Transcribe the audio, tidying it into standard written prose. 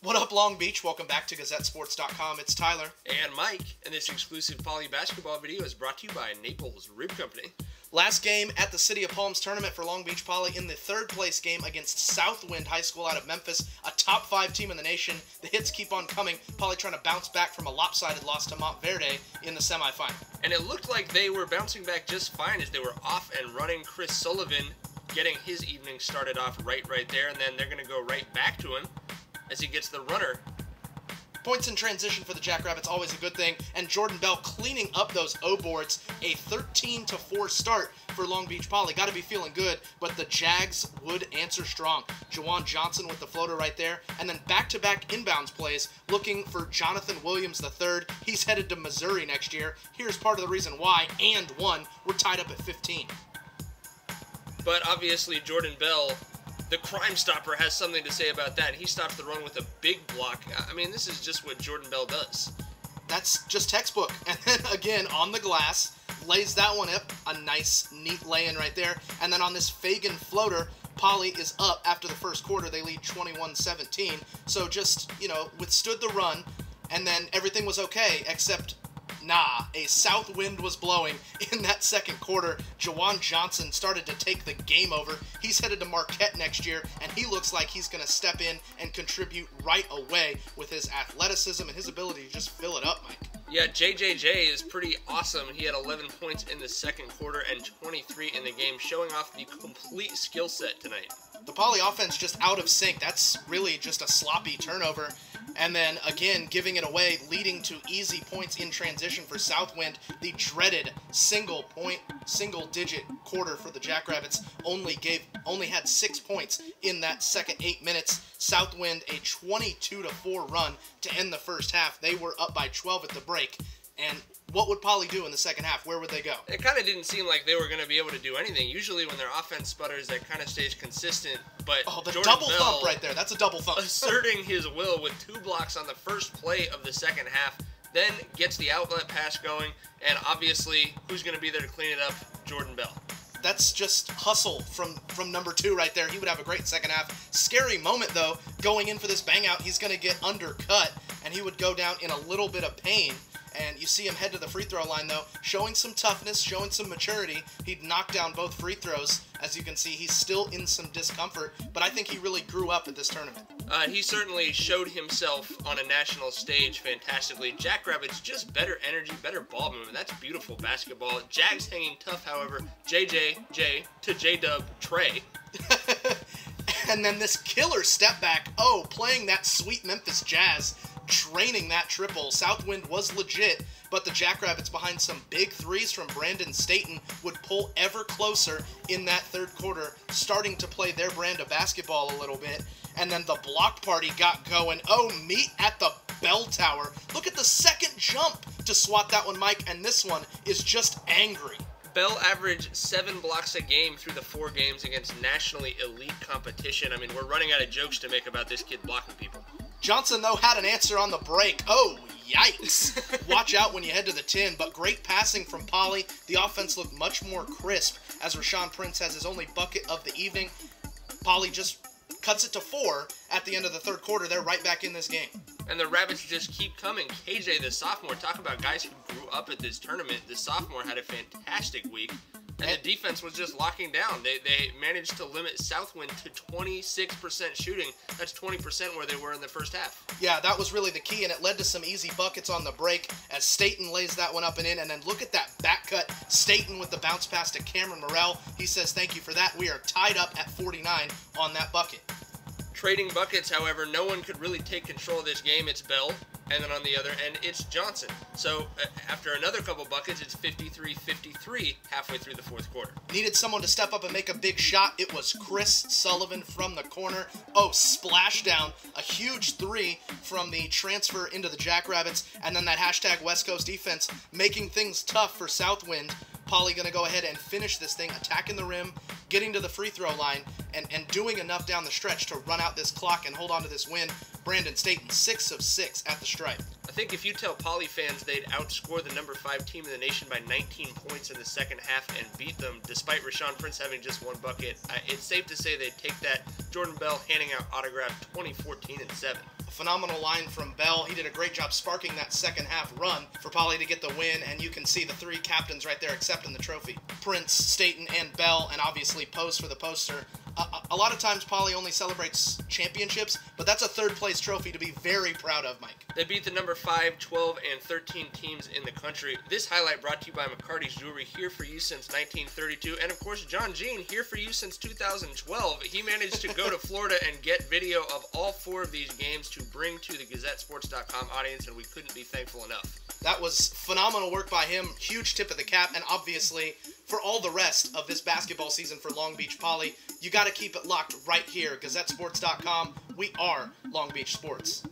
What up, Long Beach? Welcome back to GazetteSports.com. It's Tyler. And Mike, and this exclusive Poly basketball video is brought to you by Naples Rib Company. Last game at the City of Palms tournament for Long Beach Poly in the third place game against Southwind High School out of Memphis, a top 5 team in the nation. The hits keep on coming. Poly trying to bounce back from a lopsided loss to Montverde in the semifinal. And it looked like they were bouncing back just fine as they were off and running. Chris Sullivan getting his evening started off right there, and then they're going to go right back to him as he gets the runner. Points in transition for the Jackrabbits, always a good thing, and Jordan Bell cleaning up those O boards. A 13-4 start for Long Beach Poly. Got to be feeling good, but the Jags would answer strong. Jawan Johnson with the floater right there, and then back-to-back inbounds plays looking for Jonathan Williams III. He's headed to Missouri next year. Here's part of the reason why, and one, we're tied up at 15. But obviously Jordan Bell, the Crime Stopper, has something to say about that. He stops the run with a big block. I mean, this is just what Jordan Bell does. That's just textbook. And then again, on the glass, lays that one up. A nice, neat lay-in right there. And then on this Fagan floater, Poly is up after the first quarter. They lead 21-17. So just, withstood the run, and then everything was okay, except nah, a south wind was blowing in that second quarter. Jawan Johnson started to take the game over. He's headed to Marquette next year, and he looks like he's going to step in and contribute right away with his athleticism and his ability to just fill it up, Mike. Yeah, JJJ is pretty awesome. He had 11 points in the second quarter and 23 in the game, showing off the complete skill set tonight. The Poly offense just out of sync. That's really just a sloppy turnover. And then, again, giving it away, leading to easy points in transition for Southwind. The dreaded single-digit quarter for the Jackrabbits only had 6 points in that second 8 minutes. Southwind, a 22-4 run to end the first half. They were up by 12 at the break. And what would Poly do in the second half? Where would they go? It kind of didn't seem like they were going to be able to do anything. Usually when their offense sputters, that kind of stays consistent. But the Jordan double Bell, thump right there. That's a double thump. Asserting his will with 2 blocks on the first play of the second half, then gets the outlet pass going, and obviously, who's going to be there to clean it up? Jordan Bell. That's just hustle from number 2 right there. He would have a great second half. Scary moment, though, going in for this bang out. He's going to get undercut, and he would go down in a little bit of pain. And you see him head to the free throw line, though, showing some toughness, showing some maturity. He'd knock down both free throws. As you can see, he's still in some discomfort, but I think he really grew up at this tournament. He certainly showed himself on a national stage fantastically. Jackrabbits, just better energy, better ball movement. That's beautiful basketball. Jags hanging tough, however. JJ to J-Dub Trey. And then this killer step back. Playing that sweet Memphis Jazz. Draining that triple. Southwind was legit, but the Jackrabbits, behind some big threes from Brandon Staten, would pull ever closer in that third quarter, starting to play their brand of basketball a little bit. And then the block party got going. Meet at the bell tower. Look at the second jump to swat that one, Mike, and this one is just angry. Bell averaged 7 blocks a game through the 4 games against nationally elite competition. I mean, we're running out of jokes to make about this kid blocking people. Johnson, though, had an answer on the break. Yikes. Watch out when you head to the 10, but great passing from Poly. The offense looked much more crisp as Rashawn Prince has his only bucket of the evening. Poly just cuts it to 4 at the end of the third quarter. They're right back in this game. And the Rabbits just keep coming. KJ, the sophomore, talk about guys who grew up at this tournament. The sophomore had a fantastic week. And the defense was just locking down. They managed to limit Southwind to 26% shooting. That's 20% where they were in the first half. Yeah, that was really the key, and it led to some easy buckets on the break as Staten lays that one up and in. And then look at that back cut. Staten with the bounce pass to Cameron Morrell. He says thank you for that. We are tied up at 49 on that bucket. Trading buckets, however, no one could really take control of this game. It's Bell, and then on the other end, it's Johnson. So after another couple buckets, it's 53-53 halfway through the fourth quarter. Needed someone to step up and make a big shot. It was Chris Sullivan from the corner. Splashdown. A huge 3 from the transfer into the Jackrabbits. And then that hashtag West Coast defense making things tough for Southwind. Poly going to go ahead and finish this thing, attacking the rim, getting to the free throw line and doing enough down the stretch to run out this clock and hold on to this win. Brandon Staten 6 of 6 at the stripe. I think if you tell Poly fans they'd outscore the number 5 team in the nation by 19 points in the second half and beat them, despite Rashawn Prince having just 1 bucket, it's safe to say they'd take that. Jordan Bell handing out autograph 2014 and 7. Phenomenal line from Bell. He did a great job sparking that second half run for Poly to get the win, and you can see the 3 captains right there accepting the trophy. Prince, Staten, and Bell, and obviously Pose for the poster. A lot of times Poly only celebrates championships, but that's a third-place trophy to be very proud of, Mike. They beat the number 5, 12, and 13 teams in the country. This highlight brought to you by McCarty's Jewelry, here for you since 1932. And, of course, John Jean, here for you since 2012. He managed to go to Florida and get video of all 4 of these games to bring to the GazetteSports.com audience, and we couldn't be thankful enough. That was phenomenal work by him. Huge tip of the cap, and obviously, for all the rest of this basketball season for Long Beach Poly, you got to keep it locked right here. GazetteSports.com. We are Long Beach Sports.